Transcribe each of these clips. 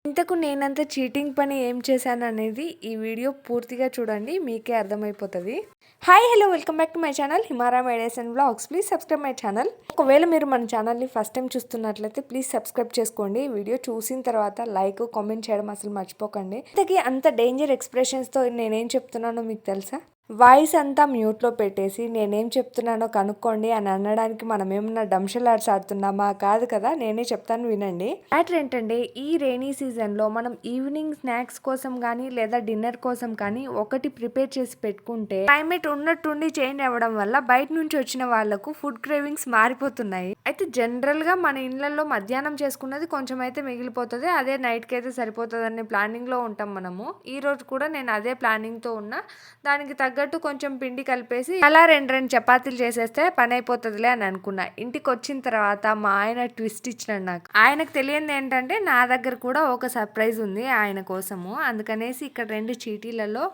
ఇంతకు నేనంత చీటింగ్ పని ఏం చేశాను అనేది ఈ వీడియో పూర్తిగా చూడండి, మీకే అర్థమైపోతుంది. Hi hello, welcome back to my channel హిమారా మేడేస్ and blogs. Please subscribe my channel. ఒకవేళ మీరు మన ఛానల్ని ఫస్ట్ టైం చూస్తున్నట్లయితే ప్లీజ్ సబ్స్క్రైబ్ చేసుకోండి. వీడియో చూసిన తర్వాత లైక్ కామెంట్ చేయడం అసలు మర్చిపోకండి. ఇంతకీ అంత డేంజర్ ఎక్స్ప్రెషన్స్తో నేనేం చెప్తున్నానో మీకు తెలుసా? వాయిస్ అంతా మ్యూట్లో పెట్టేసి నేనేం చెప్తున్నానో కనుక్కోండి అని అనడానికి మనం ఏమన్నా డంషలాడ్స్ ఆడుతున్నామా? కాదు కదా, నేనే చెప్తాను వినండి. మ్యాటర్ ఏంటంటే, ఈ రెయినీ సీజన్లో మనం ఈవినింగ్ స్నాక్స్ కోసం కానీ లేదా డిన్నర్ కోసం కానీ ఒకటి ప్రిపేర్ చేసి పెట్టుకుంటే క్లైమేట్ ఉన్నట్టుండి చేంజ్ అవ్వడం వల్ల బయట నుంచి వచ్చిన వాళ్ళకు ఫుడ్ క్రేవింగ్స్ మారిపోతున్నాయి. అయితే జనరల్గా మన ఇళ్లలో మధ్యాహ్నం చేసుకున్నది కొంచెం అయితే మిగిలిపోతుంది, అదే నైట్కి అయితే సరిపోతుంది అనే ప్లానింగ్లో ఉంటాం మనము. ఈ రోజు కూడా నేను అదే ప్లానింగ్తో ఉన్నా. దానికి తగ్గట్టు కొంచెం పిండి కలిపేసి అలా రెండు చపాతీలు చేసేస్తే పని అయిపోతుందిలే అని అనుకున్నా. ఇంటికి వచ్చిన తర్వాత మా ఆయన ట్విస్ట్ ఇచ్చినాడు నాకు. ఆయనకు తెలియంది ఏంటంటే నా దగ్గర కూడా ఒక సర్ప్రైజ్ ఉంది ఆయన కోసము. అందుకనేసి ఇక్కడ 2 చీటీలలో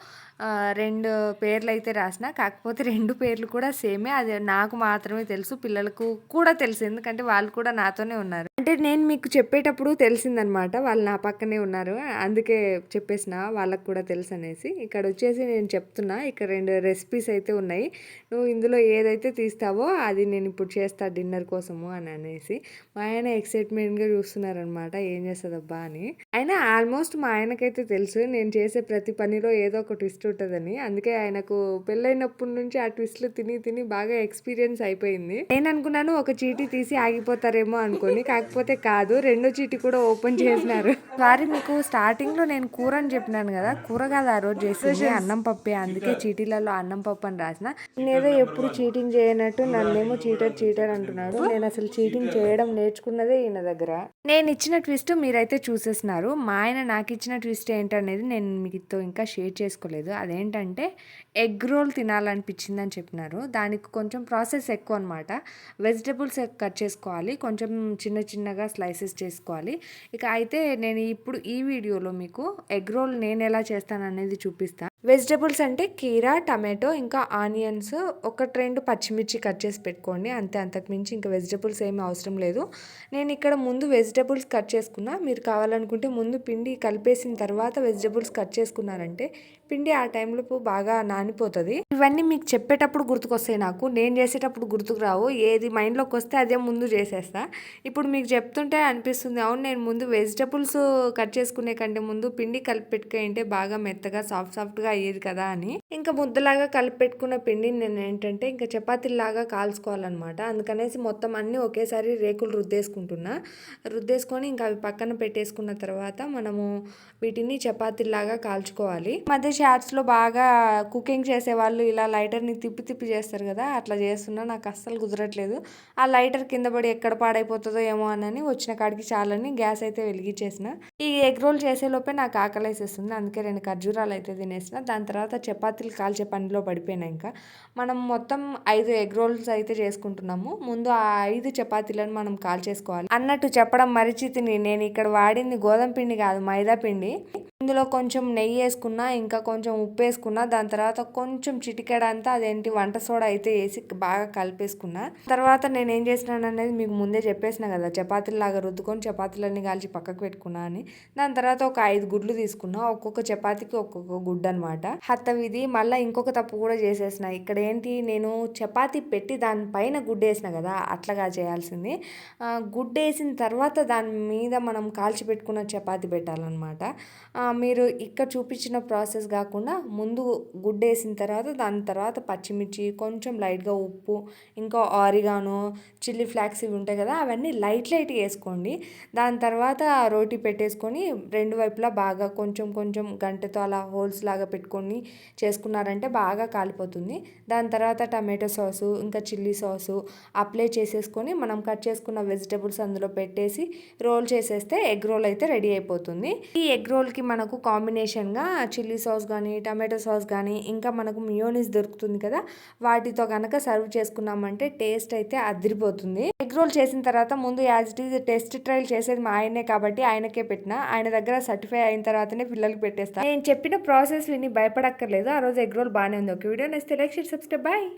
2 పేర్లు అయితే రాసిన. కాకపోతే 2 పేర్లు కూడా సేమే. అది నాకు మాత్రమే తెలుసు, పిల్లలకు కూడా తెలుసు, ఎందుకంటే వాళ్ళు కూడా నాతోనే ఉన్నారు. అంటే నేను మీకు చెప్పేటప్పుడు తెలిసిందనమాట, వాళ్ళు నా పక్కనే ఉన్నారు, అందుకే చెప్పేసిన వాళ్ళకు కూడా తెలుసు అనేసి. ఇక్కడ వచ్చేసి నేను చెప్తున్నా, ఇక్కడ 2 రెసిపీస్ అయితే ఉన్నాయి. నువ్వు ఇందులో ఏదైతే తీస్తావో అది నేను ఇప్పుడు చేస్తా డిన్నర్ కోసము అని అనేసి మా ఆయన ఎక్సైట్మెంట్గా చూస్తున్నారనమాట, ఏం చేస్తుందబ్బా అని. అయినా ఆల్మోస్ట్ మా ఆయనకైతే తెలుసు నేను చేసే ప్రతి పనిలో ఏదో ఒక ట్విస్ట్ ఉంటుందని. అందుకే ఆయనకు పెళ్ళైనప్పటి నుంచి ఆ ట్విస్ట్లు తిని తిని బాగా ఎక్స్పీరియన్స్ అయిపోయింది. నేను అనుకున్నాను ఒక చీటీ తీసి ఆగిపోతారేమో అనుకోని, కాకపోతే కాదు, 2వ చీటీ కూడా ఓపెన్ చేసినారు. సారీ, మీకు స్టార్టింగ్ లో నేను కూర అని చెప్పినాను కదా, కూర కాదు ఆ రోజు చేసింది అన్నం పప్పే, అందుకే చీటీలలో అన్నం పప్పు అని రాసిన. నేనేదో ఎప్పుడు చీటింగ్ చేయనట్టు నన్నేమో చీటర్ అంటున్నాడు. నేను అసలు చీటింగ్ చేయడం నేర్చుకున్నదే ఈయన దగ్గర. నేను ఇచ్చిన ట్విస్ట్ మీరైతే చూసేస్తున్నారు. మా ఆయన నాకు ఇచ్చిన ట్విస్ట్ ఏంటనేది నేను మీతో ఇంకా షేర్ చేసుకోలేదు. అదేంటంటే ఎగ్ రోల్ తినాలనిపించింది అని చెప్పినారు. దానికి కొంచెం ప్రాసెస్ ఎక్కువ అనమాట. వెజిటబుల్స్ కట్ చేసుకోవాలి, కొంచెం చిన్న చిన్నగా స్లైసెస్ చేసుకోవాలి. ఇక అయితే నేను ఇప్పుడు ఈ వీడియోలో మీకు ఎగ్ రోల్ నేను ఎలా చేస్తాను అనేది చూపిస్తాను. వెజిటబుల్స్ అంటే కీరా, టమాటో, ఇంకా ఆనియన్స్, 1-2 పచ్చిమిర్చి కట్ చేసి పెట్టుకోండి, అంతే. అంతకుమించి ఇంకా వెజిటబుల్స్ ఏమీ అవసరం లేదు. నేను ఇక్కడ ముందు వెజిటబుల్స్ కట్ చేసుకున్నా. మీరు కావాలనుకుంటే ముందు పిండి కలిపేసిన తర్వాత వెజిటబుల్స్ కట్ చేసుకున్నారంటే పిండి ఆ టైంలో బాగా నానిపోతుంది. ఇవన్నీ మీకు చెప్పేటప్పుడు గుర్తుకొస్తాయి, నాకు నేను చేసేటప్పుడు గుర్తుకు రావు. ఏది మైండ్లోకి వస్తే అదే ముందు చేసేస్తా. ఇప్పుడు మీకు చెప్తుంటే అనిపిస్తుంది, అవును నేను ముందు వెజిటబుల్స్ కట్ చేసుకునే కంటే ముందు పిండి కలిపి పెట్టుకుంటే బాగా మెత్తగా సాఫ్ట్గా అయ్యేది కదా అని. ఇంకా ముద్దలాగా కలిపి పెట్టుకున్న పిండిని నేను ఏంటంటే ఇంకా చపాతీలాగా కాల్చుకోవాలన్నమాట. అందుకనేసి మొత్తం అన్నీ ఒకేసారి రేకులు రుద్దేసుకొని ఇంకా అవి పక్కన పెట్టేసుకున్న తర్వాత మనము వీటిని చపాతీలాగా కాల్చుకోవాలి. మధ్య షార్ట్స్లో బాగా కుకింగ్ చేసేవాళ్ళు ఇలా లైటర్ని తిప్పి చేస్తారు కదా, అట్లా చేస్తున్నా. నాకు అస్సలు కుదరట్లేదు. ఆ లైటర్ కింద పడి ఎక్కడ పాడైపోతుందో ఏమో అని వచ్చిన కాడికి చాలని గ్యాస్ అయితే వెలిగించేసిన. ఈ ఎగ్ రోల్ చేసేలోపే నాకు ఆకలేసేస్తుంది, అందుకే 2 ఖర్జూరాలు అయితే తినేసిన. దాని తర్వాత చపాతీలు కాల్చే పనిలో పడిపోయినా. ఇంకా మనం మొత్తం 5 ఎగ్ రోల్స్ అయితే చేసుకుంటున్నాము. ముందు ఆ 5 చపాతీలను మనం కాల్చేసుకోవాలి. అన్నట్టు చెప్పడం మరిచితిని, నేను ఇక్కడ వాడింది గోధుమ పిండి కాదు, మైదా పిండి. ఇందులో కొంచెం నెయ్యి వేసుకున్నా, ఇంకా కొంచెం ఉప్పు వేసుకున్నా. దాని తర్వాత కొంచెం చిటికెడంతా అదేంటి వంట సోడా అయితే వేసి బాగా కలిపేసుకున్నా. తర్వాత నేను ఏం చేసినాను అనేది మీకు ముందే చెప్పేసిన కదా, చపాతీలాగా రుద్దుకొని చపాతీలన్నీ కాల్చి పక్కకు పెట్టుకున్నా అని. దాని తర్వాత ఒక 5 గుడ్లు తీసుకున్నా, ఒక్కొక్క చపాతీకి ఒక్కొక్క గుడ్డు అనమాట. ఇది మళ్ళీ ఇంకొక తప్పు కూడా చేసేసిన. ఇక్కడ ఏంటి, నేను చపాతీ పెట్టి దానిపైన గుడ్డు వేసిన కదా, అట్లాగా చేయాల్సింది. గుడ్డు వేసిన తర్వాత దాని మీద మనం కాల్చి పెట్టుకున్న చపాతీ పెట్టాలన్నమాట. మీరు ఇక్కడ చూపించిన ప్రాసెస్ కాకుండా ముందు గుడ్డు వేసిన తర్వాత దాని తర్వాత పచ్చిమిర్చి, కొంచెం లైట్గా ఉప్పు, ఇంకా ఆరిగానో, చిల్లీ ఫ్లాక్స్ ఇవి ఉంటాయి కదా, అవన్నీ లైట్గా వేసుకోండి. దాని తర్వాత రోటీ పెట్టేసుకొని 2 వైపులా బాగా కొంచెం గంటెతో అలా హోల్స్ లాగా పెట్టుకొని చేసుకున్నారంటే బాగా కాలిపోతుంది. దాని తర్వాత టమాటో సాసు, ఇంకా చిల్లీ సాసు అప్లై చేసేసుకొని మనం కట్ చేసుకున్న వెజిటబుల్స్ అందులో పెట్టేసి రోల్ చేసేస్తే ఎగ్ రోల్ అయితే రెడీ అయిపోతుంది. ఈ ఎగ్ రోల్కి మనకు కాంబినేషన్గా చిల్లీ సాస్ కానీ, టమాటో సాస్ కానీ, ఇంకా మనకు మియోనీస్ దొరుకుతుంది కదా, వాటితో కనుక సర్వ్ చేసుకున్నామంటే టేస్ట్ అయితే అదిరిపోతుంది. ఎగ్ రోల్ చేసిన తర్వాత ముందు as it is test trial చేసేది మా ఆయనే కాబట్టి ఆయనకే పెట్టిన. ఆయన దగ్గర సర్టిఫై అయిన తర్వాతనే పిల్లలకి పెట్టేస్తా. నేను చెప్పిన ప్రాసెస్ విని భయపడక్కర్లేదు. ఆ రోజు ఎగ్ రోల్ బాగానే ఉంది. ఒక video next like, share, subscribe. Bye.